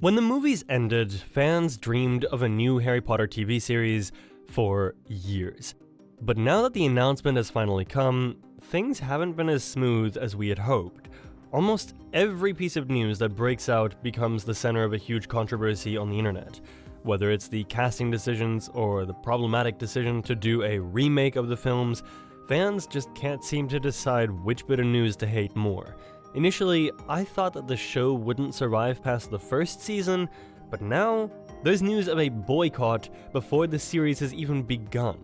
When the movies ended, fans dreamed of a new Harry Potter TV series for years. But now that the announcement has finally come, things haven't been as smooth as we had hoped. Almost every piece of news that breaks out becomes the center of a huge controversy on the internet. Whether it's the casting decisions or the problematic decision to do a remake of the films, fans just can't seem to decide which bit of news to hate more. Initially, I thought that the show wouldn't survive past the first season, but now there's news of a boycott before the series has even begun.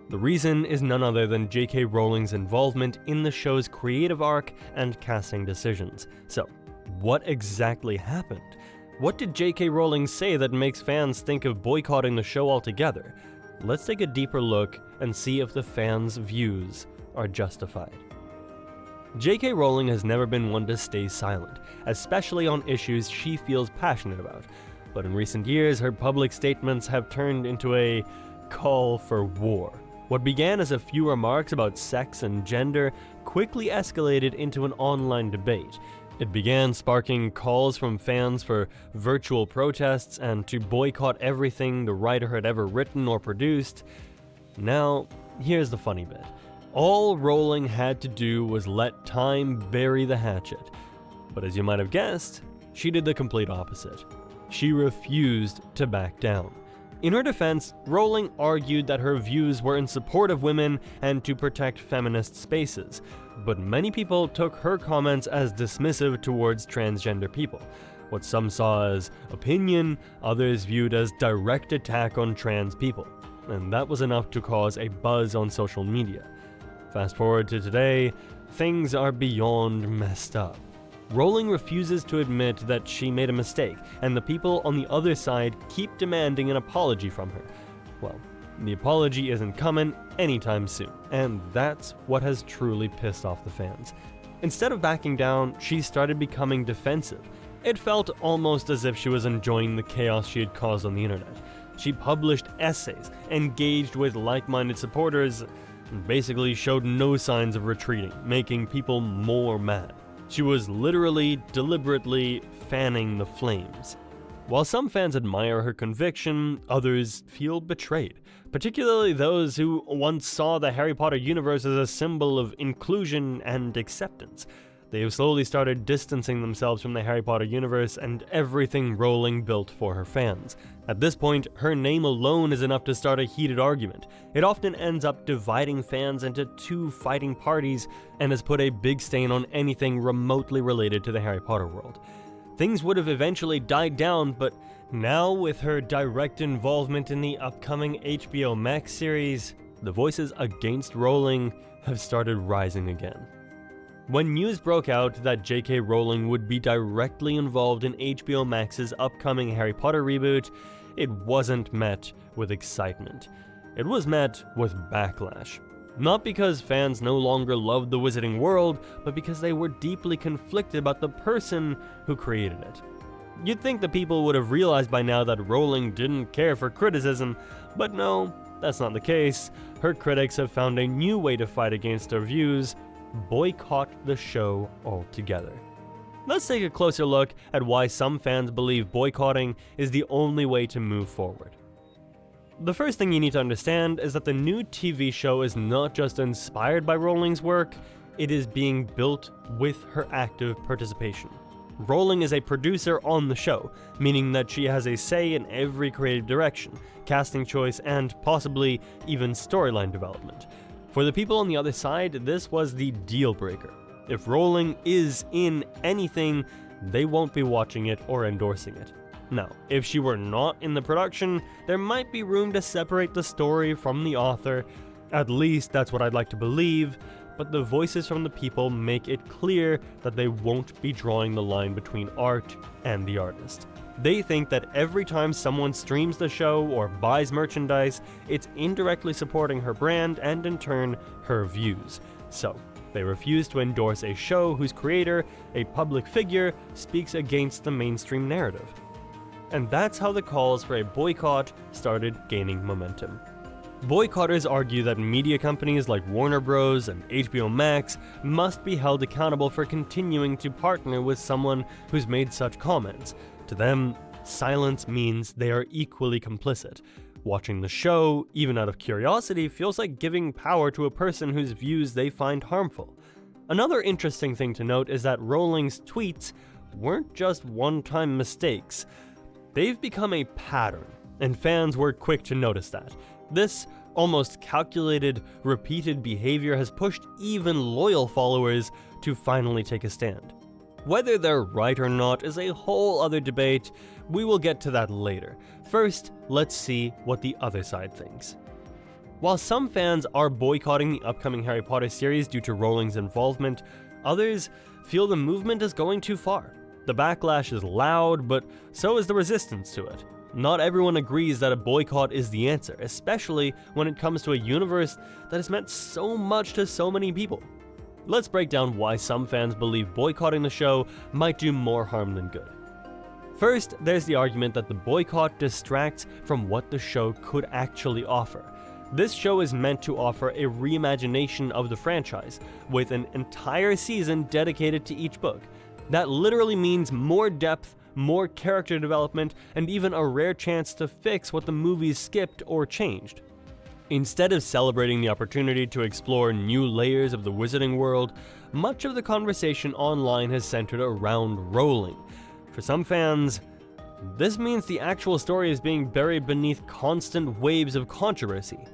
The reason is none other than J.K. Rowling's involvement in the show's creative arc and casting decisions. So, what exactly happened? What did J.K. Rowling say that makes fans think of boycotting the show altogether? Let's take a deeper look and see if the fans' views are justified. J.K. Rowling has never been one to stay silent, especially on issues she feels passionate about. But in recent years, her public statements have turned into a call for war. What began as a few remarks about sex and gender quickly escalated into an online debate. It began sparking calls from fans for virtual protests and to boycott everything the writer had ever written or produced. Now, here's the funny bit. All Rowling had to do was let time bury the hatchet. But as you might have guessed, she did the complete opposite. She refused to back down. In her defense, Rowling argued that her views were in support of women and to protect feminist spaces, but many people took her comments as dismissive towards transgender people. What some saw as opinion, others viewed as direct attack on trans people, and that was enough to cause a buzz on social media. Fast forward to today, things are beyond messed up. Rowling refuses to admit that she made a mistake, and the people on the other side keep demanding an apology from her. Well, the apology isn't coming anytime soon, and that's what has truly pissed off the fans. Instead of backing down, she started becoming defensive. It felt almost as if she was enjoying the chaos she had caused on the internet. She published essays, engaged with like-minded supporters, and basically showed no signs of retreating, making people more mad. She was literally, deliberately fanning the flames. While some fans admire her conviction, others feel betrayed, particularly those who once saw the Harry Potter universe as a symbol of inclusion and acceptance. They have slowly started distancing themselves from the Harry Potter universe and everything Rowling built for her fans. At this point, her name alone is enough to start a heated argument. It often ends up dividing fans into two fighting parties and has put a big stain on anything remotely related to the Harry Potter world. Things would have eventually died down, but now with her direct involvement in the upcoming HBO Max series, the voices against Rowling have started rising again. When news broke out that J.K. Rowling would be directly involved in HBO Max's upcoming Harry Potter reboot, it wasn't met with excitement. It was met with backlash. Not because fans no longer loved the Wizarding World, but because they were deeply conflicted about the person who created it. You'd think the people would have realized by now that Rowling didn't care for criticism, but no, that's not the case. Her critics have found a new way to fight against her views: boycott the show altogether. Let's take a closer look at why some fans believe boycotting is the only way to move forward. The first thing you need to understand is that the new TV show is not just inspired by Rowling's work, it is being built with her active participation. Rowling is a producer on the show, meaning that she has a say in every creative direction, casting choice, and possibly even storyline development. For the people on the other side, this was the deal breaker. If Rowling is in anything, they won't be watching it or endorsing it. Now, if she were not in the production, there might be room to separate the story from the author. At least that's what I'd like to believe, but the voices from the people make it clear that they won't be drawing the line between art and the artist. They think that every time someone streams the show or buys merchandise, it's indirectly supporting her brand and in turn, her views. So, they refuse to endorse a show whose creator, a public figure, speaks against the mainstream narrative. And that's how the calls for a boycott started gaining momentum. Boycotters argue that media companies like Warner Bros. And HBO Max must be held accountable for continuing to partner with someone who's made such comments. To them, silence means they are equally complicit. Watching the show, even out of curiosity, feels like giving power to a person whose views they find harmful. Another interesting thing to note is that Rowling's tweets weren't just one-time mistakes. They've become a pattern, and fans were quick to notice that. This almost calculated, repeated behavior has pushed even loyal followers to finally take a stand. Whether they're right or not is a whole other debate. We will get to that later. First, let's see what the other side thinks. While some fans are boycotting the upcoming Harry Potter series due to Rowling's involvement, others feel the movement is going too far. The backlash is loud, but so is the resistance to it. Not everyone agrees that a boycott is the answer, especially when it comes to a universe that has meant so much to so many people. Let's break down why some fans believe boycotting the show might do more harm than good. First, there's the argument that the boycott distracts from what the show could actually offer. This show is meant to offer a reimagination of the franchise, with an entire season dedicated to each book. That literally means more depth, more character development, and even a rare chance to fix what the movies skipped or changed. Instead of celebrating the opportunity to explore new layers of the wizarding world, much of the conversation online has centered around Rowling. For some fans, this means the actual story is being buried beneath constant waves of controversy.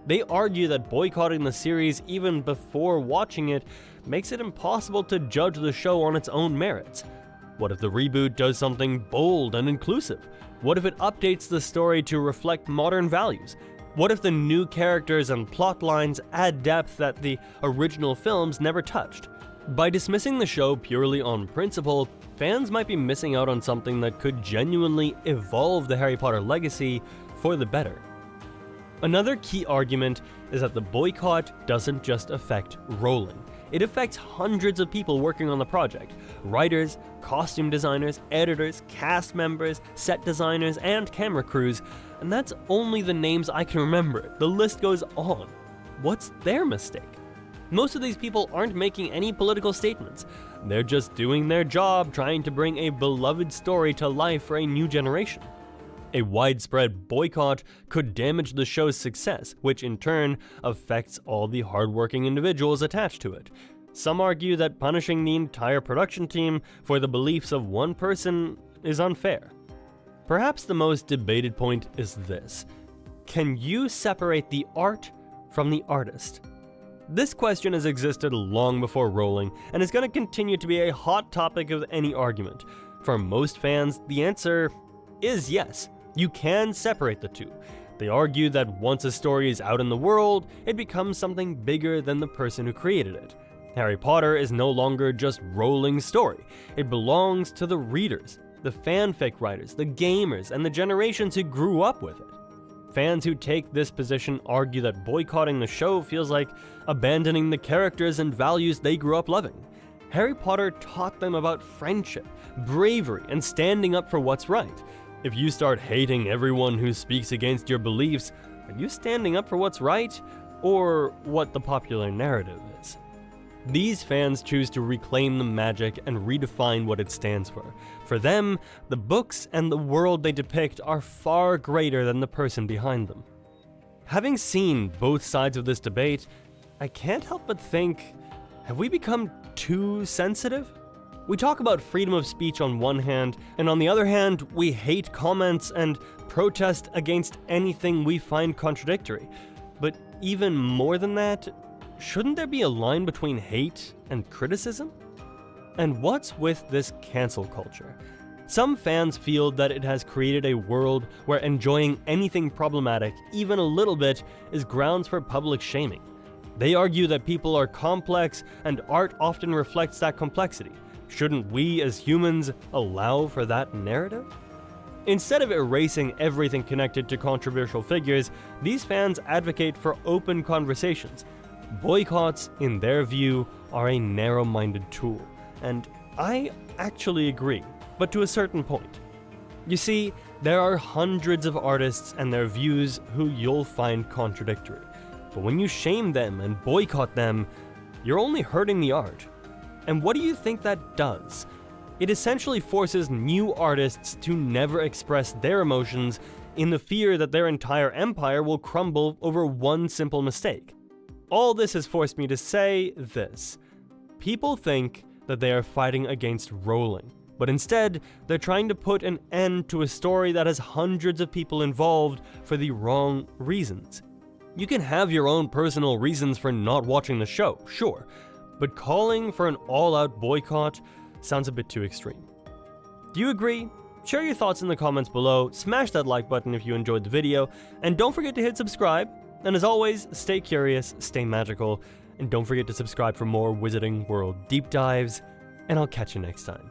They argue that boycotting the series even before watching it makes it impossible to judge the show on its own merits. What if the reboot does something bold and inclusive? What if it updates the story to reflect modern values? What if the new characters and plot lines add depth that the original films never touched? By dismissing the show purely on principle, fans might be missing out on something that could genuinely evolve the Harry Potter legacy for the better. Another key argument is that the boycott doesn't just affect Rowling. It affects hundreds of people working on the project: writers, costume designers, editors, cast members, set designers, and camera crews, and that's only the names I can remember. The list goes on. What's their mistake? Most of these people aren't making any political statements. They're just doing their job, trying to bring a beloved story to life for a new generation. A widespread boycott could damage the show's success, which in turn affects all the hardworking individuals attached to it. Some argue that punishing the entire production team for the beliefs of one person is unfair. Perhaps the most debated point is this: can you separate the art from the artist? This question has existed long before Rowling, and is going to continue to be a hot topic of any argument. For most fans, the answer is yes. You can separate the two. They argue that once a story is out in the world, it becomes something bigger than the person who created it. Harry Potter is no longer just Rowling's story. It belongs to the readers, the fanfic writers, the gamers, and the generations who grew up with it. Fans who take this position argue that boycotting the show feels like abandoning the characters and values they grew up loving. Harry Potter taught them about friendship, bravery, and standing up for what's right. If you start hating everyone who speaks against your beliefs, are you standing up for what's right, or what the popular narrative is? These fans choose to reclaim the magic and redefine what it stands for. For them, the books and the world they depict are far greater than the person behind them. Having seen both sides of this debate, I can't help but think, have we become too sensitive? We talk about freedom of speech on one hand, and on the other hand, we hate comments and protest against anything we find contradictory. But even more than that, shouldn't there be a line between hate and criticism? And what's with this cancel culture? Some fans feel that it has created a world where enjoying anything problematic, even a little bit, is grounds for public shaming. They argue that people are complex, and art often reflects that complexity. Shouldn't we as humans allow for that narrative? Instead of erasing everything connected to controversial figures, these fans advocate for open conversations. Boycotts, in their view, are a narrow-minded tool, and I actually agree, but to a certain point. You see, there are hundreds of artists and their views who you'll find contradictory, but when you shame them and boycott them, you're only hurting the art. And what do you think that does? It essentially forces new artists to never express their emotions in the fear that their entire empire will crumble over one simple mistake. All this has forced me to say this. People think that they are fighting against Rowling, but instead, they're trying to put an end to a story that has hundreds of people involved for the wrong reasons. You can have your own personal reasons for not watching the show, sure, but calling for an all-out boycott sounds a bit too extreme. Do you agree? Share your thoughts in the comments below, smash that like button if you enjoyed the video, and don't forget to hit subscribe. And as always, stay curious, stay magical, and don't forget to subscribe for more Wizarding World deep dives, and I'll catch you next time.